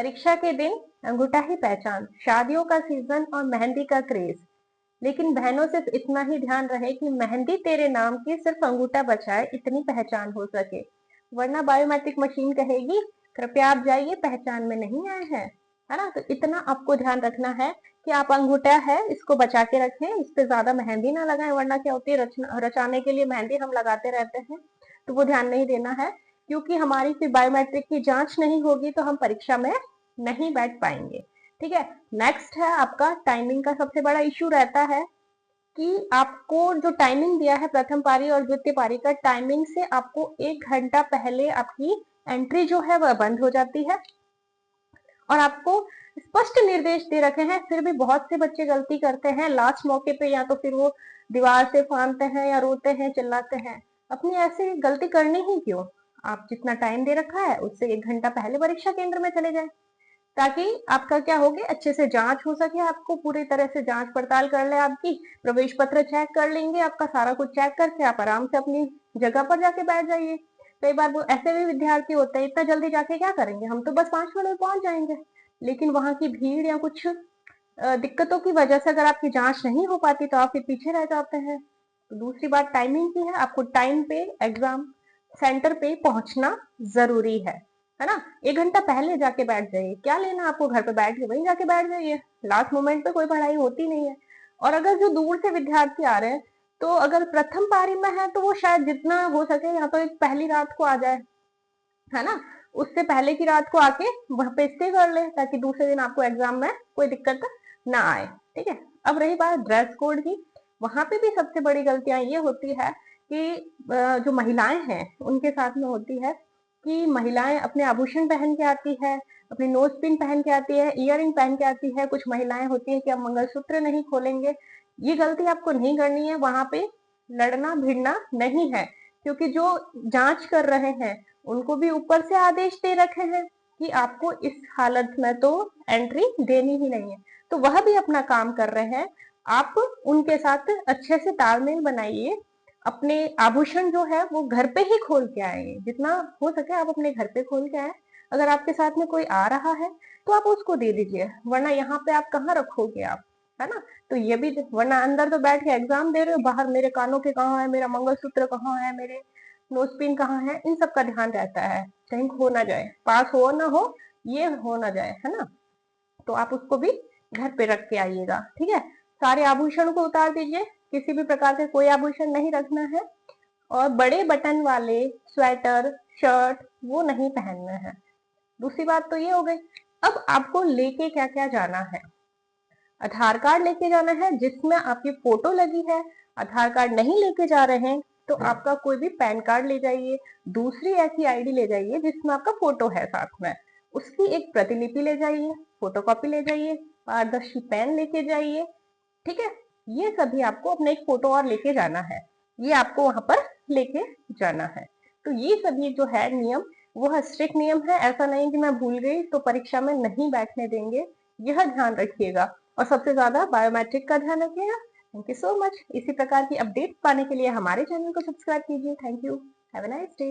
परीक्षा के दिन अंगूठा ही पहचान, शादियों का सीजन और मेहंदी का क्रेज। लेकिन बहनों सिर्फ इतना ही ध्यान रहे कि मेहंदी तेरे नाम की सिर्फ अंगूठा बचाए, इतनी पहचान हो सके। वरना बायोमेट्रिक मशीन कहेगी कृपया आप जाइए, पहचान में नहीं आए हैं। है ना? तो इतना आपको ध्यान रखना है कि आप अंगूठा है इसको बचा के रखें, इस पे ज्यादा मेहंदी ना लगाएं। वरना क्या होती है, रचाने के लिए मेहंदी हम लगाते रहते हैं, तो वो ध्यान नहीं देना है। क्योंकि हमारी फिर बायोमेट्रिक की जांच नहीं होगी तो हम परीक्षा में नहीं बैठ पाएंगे। ठीक है। नेक्स्ट है आपका टाइमिंग का सबसे बड़ा इश्यू रहता है कि आपको जो टाइमिंग दिया है प्रथम पारी और द्वितीय पारी का, टाइमिंग से आपको 1 घंटा पहले आपकी एंट्री जो है वह बंद हो जाती है। और आपको स्पष्ट निर्देश दे रखे हैं, फिर भी बहुत से बच्चे गलती करते हैं लास्ट मौके पे, या तो फिर वो दीवार से फांदते हैं या रोते हैं, चिल्लाते हैं। अपनी ऐसी गलती करनी ही क्यों? आप जितना टाइम दे रखा है उससे 1 घंटा पहले परीक्षा केंद्र में चले जाएं, ताकि आपका क्या होगे, अच्छे से जांच हो सके, आपको पूरी तरह से जांच पड़ताल कर ले, आपकी प्रवेश पत्र चेक कर लेंगे, आपका सारा कुछ चेक करके आप आराम से अपनी जगह पर जाके बैठ जाइए। कई बार वो ऐसे भी विद्यार्थी होते हैं, इतना जल्दी जाके क्या करेंगे, हम तो बस 5 मिनट में पहुंच जाएंगे। लेकिन वहां की भीड़ या कुछ दिक्कतों की वजह से अगर आपकी जांच नहीं हो पाती तो आप फिर पीछे रह जाते हैं। तो दूसरी बात टाइमिंग की है, आपको टाइम पे एग्जाम सेंटर पे पहुंचना जरूरी है ना? 1 घंटा पहले जाके बैठ जाइए। क्या लेना आपको घर पे बैठ के, वहीं जाके बैठ जाइए। लास्ट मोमेंट पे कोई पढ़ाई होती नहीं है। और अगर जो दूर से विद्यार्थी आ रहे हैं, तो अगर प्रथम पारी में है तो वो शायद जितना हो सके या तो एक पहली रात को आ जाए, है ना? उससे पहले की रात को आके वहां पे स्टे कर ले, ताकि दूसरे दिन आपको एग्जाम में कोई दिक्कत ना आए। ठीक है। अब रही बात ड्रेस कोड की, वहां पे भी सबसे बड़ी गलतियां ये होती है कि जो महिलाएं हैं उनके साथ में होती है कि महिलाएं अपने आभूषण पहन के आती है, अपनी नोज पिन पहन के आती है, इयररिंग पहन के आती है। कुछ महिलाएं होती है कि हम मंगलसूत्र नहीं खोलेंगे। ये गलती आपको नहीं करनी है, वहां पे लड़ना भिड़ना नहीं है। क्योंकि जो जांच कर रहे हैं उनको भी ऊपर से आदेश दे रखे हैं कि आपको इस हालत में तो एंट्री देनी ही नहीं है, तो वह भी अपना काम कर रहे हैं। आप उनके साथ अच्छे से तालमेल बनाइए। अपने आभूषण जो है वो घर पे ही खोल के आएंगे, जितना हो सके आप अपने घर पे खोल के आए। अगर आपके साथ में कोई आ रहा है तो आप उसको दे दीजिए, वरना यहाँ पे आप कहाँ रखोगे आप, है ना? तो ये भी, वरना अंदर तो बैठ के एग्जाम दे रहे हो, बाहर मेरे कानों के कहाँ है, मेरा मंगलसूत्र कहाँ है, मेरे नोजपिन कहाँ है, इन सब का ध्यान रहता है। कहीं खो ना जाए, पास हो ना हो, ये हो ना जाए, है ना? तो आप उसको भी घर पे रख के आइएगा। ठीक है। सारे आभूषण को उतार दीजिए, किसी भी प्रकार के कोई आभूषण नहीं रखना है। और बड़े बटन वाले स्वेटर शर्ट वो नहीं पहनना है। दूसरी बात तो ये हो गई। अब आपको लेके क्या क्या जाना है? आधार कार्ड लेके जाना है जिसमें आपकी फोटो लगी है। आधार कार्ड नहीं लेके जा रहे हैं तो आपका कोई भी पैन कार्ड ले जाइए, दूसरी ऐसी आईडी ले जाइए जिसमें आपका फोटो है साथ में, उसकी एक प्रतिलिपि ले जाइए, फोटोकॉपी ले जाइए, पारदर्शी पेन लेके जाइए। ठीक है। ये सभी आपको अपना एक फोटो और लेके जाना है, ये आपको वहां पर लेके जाना है। तो ये सभी जो है नियम, वो स्ट्रिक्ट नियम है। ऐसा नहीं कि मैं भूल गई तो परीक्षा में नहीं बैठने देंगे, यह ध्यान रखिएगा। और सबसे ज्यादा बायोमेट्रिक का ध्यान रखिएगा। Thank you so much. इसी प्रकार की अपडेट पाने के लिए हमारे चैनल को सब्सक्राइब कीजिए। Thank you. Have a nice day.